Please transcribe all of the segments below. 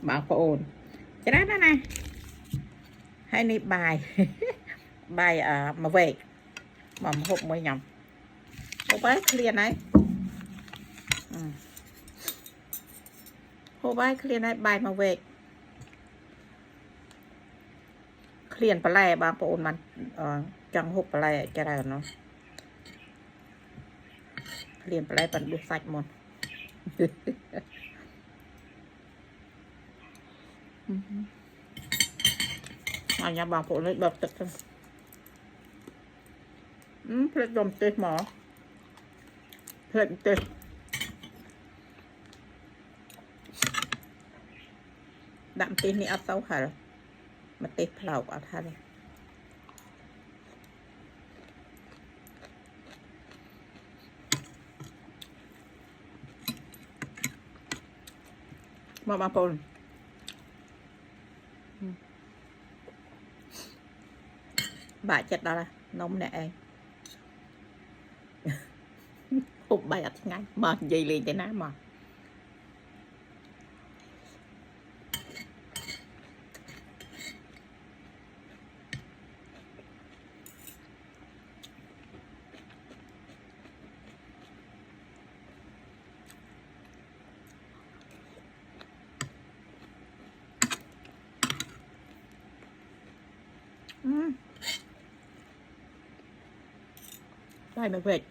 บางโอนจะได้นะให้นี่บายบายมาเวกmà hộp mới nhầm hộp ấy clear này hộp ấy clear này bài mà về clearไปเลยบางปนมันจังหกไปเลยจะได้เนาะเรียนไปเลยปันดูสักหมดอันนี้บางปนเลยแบบตึกเพลทดมเตะหมอเพลทเตะดำตีนี่อัดเสาค่ะมาเตะเผาอัดท่าเลยมาบางปนบาดเจ็บอะไรนมเนี่ยเองปุบใบอัดไงมาใหญ่เลยแต่น้ำมาได้มาเผ็ด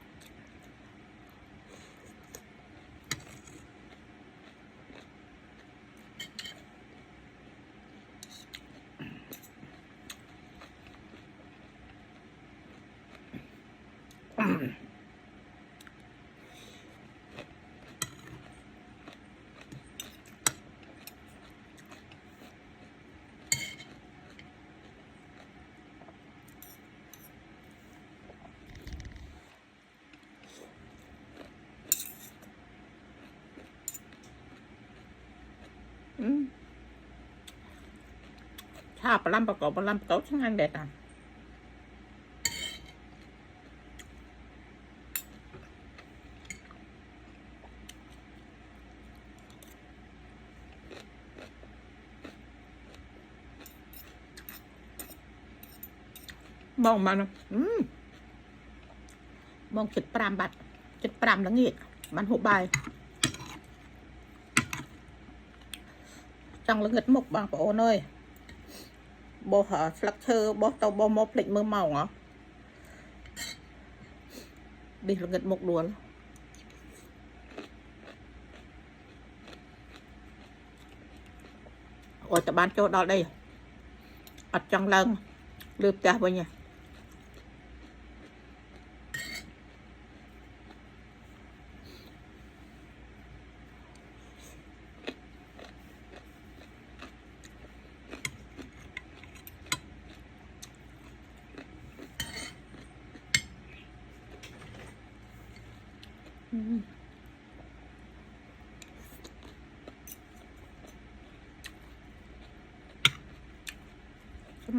ชาปลาประกอบปลาประกอบช่างอันเด็ดอ่ะมองมันมองจุดปรามบัดจุดปรามละเงียดมันหัวใบจังละเงียดหมกบางปะโอนเลยบ่หาฟลักเชอร์บ่เตาบ่มอพลิกมือเมาเหรอดิละเงียดหมกล้วนโอ้ยแต่บ้านโจดอđâyอัดจังลังลืมตาไปเนี่ย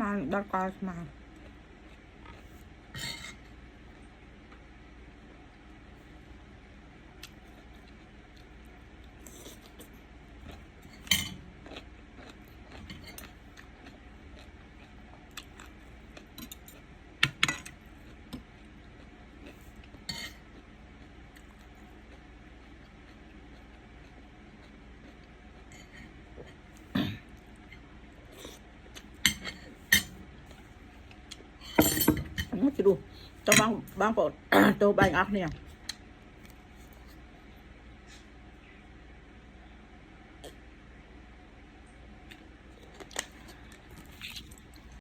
มาดอกกามาจะดูตัวบางปอดตัวใบอักเนี่ย